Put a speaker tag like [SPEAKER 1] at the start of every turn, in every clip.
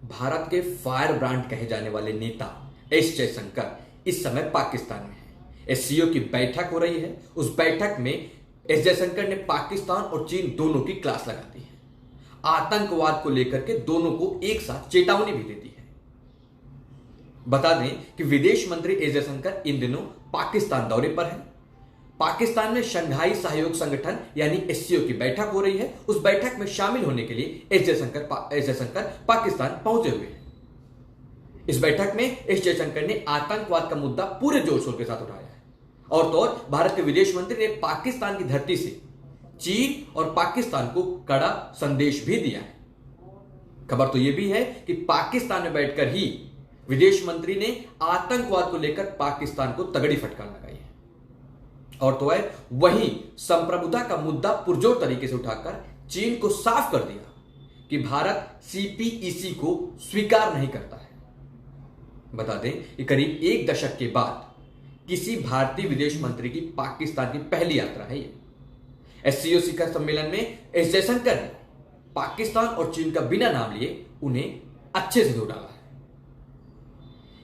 [SPEAKER 1] भारत के fire brand कहे जाने वाले नेता एस जयशंकर इस समय पाकिस्तान में है। एससीओ की बैठक हो रही है। उस बैठक में एस जयशंकर ने पाकिस्तान और चीन दोनों की क्लास लगा दी है। आतंकवाद को लेकर के दोनों को एक साथ चेतावनी भी दे दी है। बता दें कि विदेश मंत्री एस जयशंकर इन दिनों पाकिस्तान दौरे पर हैं। पाकिस्तान में शंघाई सहयोग संगठन यानी एससीओ की बैठक हो रही है। उस बैठक में शामिल होने के लिए एस जयशंकर पाकिस्तान पहुंचे हुए हैं। इस बैठक में एस जयशंकर ने आतंकवाद का मुद्दा पूरे जोर शोर के साथ उठाया है। और तो और भारत के विदेश मंत्री ने पाकिस्तान की धरती से चीन और पाकिस्तान को कड़ा संदेश भी दिया है। खबर तो यह भी है कि पाकिस्तान में बैठकर ही विदेश मंत्री ने आतंकवाद को लेकर पाकिस्तान को तगड़ी फटकार लगाई है। और तो है वहीं संप्रभुता का मुद्दा पुरजोर तरीके से उठाकर चीन को साफ कर दिया कि भारत सीपीईसी को स्वीकार नहीं करता है। बता दें कि करीब एक दशक के बाद किसी भारतीय विदेश मंत्री की पाकिस्तान की पहली यात्रा है। ये एससीओ शिखर सम्मेलन में एस जयशंकर ने पाकिस्तान और चीन का बिना नाम लिए उन्हें अच्छे से धो डाला है।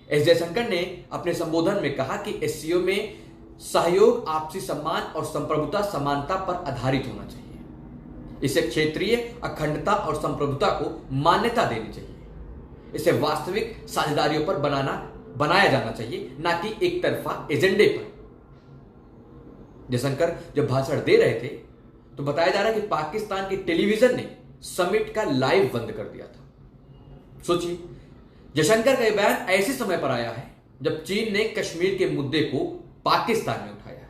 [SPEAKER 1] एस जयशंकर ने अपने संबोधन में कहा कि एससीओ में सहयोग आपसी सम्मान और संप्रभुता समानता पर आधारित होना चाहिए। इसे क्षेत्रीय अखंडता और संप्रभुता को मान्यता देनी चाहिए। इसे वास्तविक साझेदारियों पर बनाया जाना चाहिए, ना कि एक तरफा एजेंडे पर। जयशंकर जब भाषण दे रहे थे तो बताया जा रहा है कि पाकिस्तान के टेलीविजन ने समिट का लाइव बंद कर दिया था। सोचिए, जयशंकर का यह बयान ऐसे समय पर आया है जब चीन ने कश्मीर के मुद्दे को पाकिस्तान में उठाया है।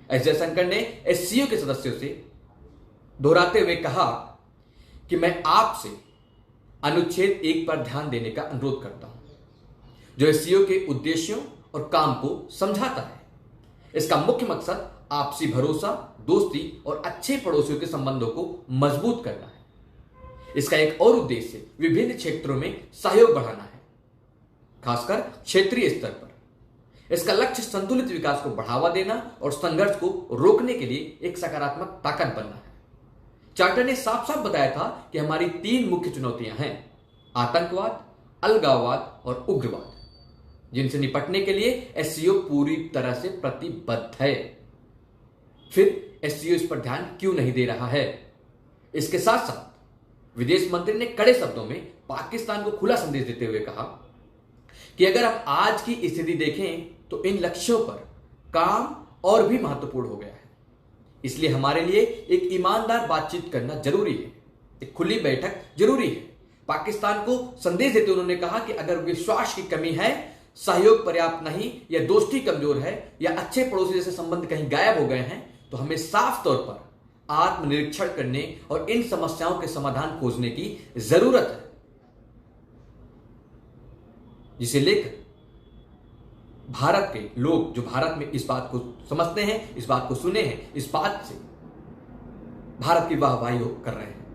[SPEAKER 1] एस जयशंकर ने एससीओ के सदस्यों से दोहराते हुए कहा कि मैं आपसे अनुच्छेद 1 पर ध्यान देने का अनुरोध करता हूं, जो एससीओ के उद्देश्यों और काम को समझाता है। इसका मुख्य मकसद आपसी भरोसा, दोस्ती और अच्छे पड़ोसियों के संबंधों को मजबूत करना है। इसका एक और उद्देश्य विभिन्न क्षेत्रों में सहयोग बढ़ाना है, खासकर क्षेत्रीय स्तर पर। इसका लक्ष्य संतुलित विकास को बढ़ावा देना और संघर्ष को रोकने के लिए एक सकारात्मक ताकत बनना है। चार्टर ने साफ साफ बताया था कि हमारी 3 मुख्य चुनौतियां हैं: आतंकवाद, अलगाववाद और उग्रवाद, जिनसे निपटने के लिए एससीओ पूरी तरह से प्रतिबद्ध है। फिर एससीओ इस पर ध्यान क्यों नहीं दे रहा है? इसके साथ साथ विदेश मंत्री ने कड़े शब्दों में पाकिस्तान को खुला संदेश देते हुए कहा कि अगर हम आज की स्थिति देखें तो इन लक्ष्यों पर काम और भी महत्वपूर्ण हो गया है। इसलिए हमारे लिए एक ईमानदार बातचीत करना जरूरी है, एक खुली बैठक जरूरी है। पाकिस्तान को संदेश देते उन्होंने कहा कि अगर विश्वास की कमी है, सहयोग पर्याप्त नहीं, या दोस्ती कमजोर है, या अच्छे पड़ोसी जैसे संबंध कहीं गायब हो गए हैं, तो हमें साफ तौर पर आत्मनिरीक्षण करने और इन समस्याओं के समाधान खोजने की जरूरत है, जिसे लेकर भारत के लोग जो भारत में इस बात को समझते हैं, इस बात को सुने हैं, इस बात से भारत की वाहवाही कर रहे हैं।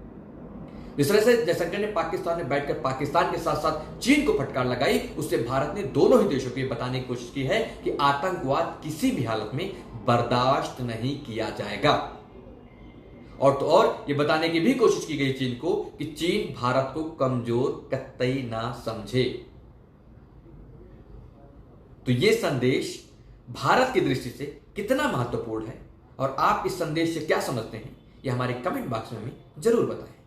[SPEAKER 1] जिस तरह से जयशंकर ने पाकिस्तान में बैठकर पाकिस्तान के साथ साथ चीन को फटकार लगाई, उससे भारत ने दोनों ही देशों को बताने की कोशिश की है कि आतंकवाद किसी भी हालत में बर्दाश्त नहीं किया जाएगा। और तो और ये बताने की भी कोशिश की गई चीन को कि चीन भारत को कमजोर कतई ना समझे। तो ये संदेश भारत की दृष्टि से कितना महत्वपूर्ण है और आप इस संदेश से क्या समझते हैं, ये हमारे कमेंट बॉक्स में हमें जरूर बताएं।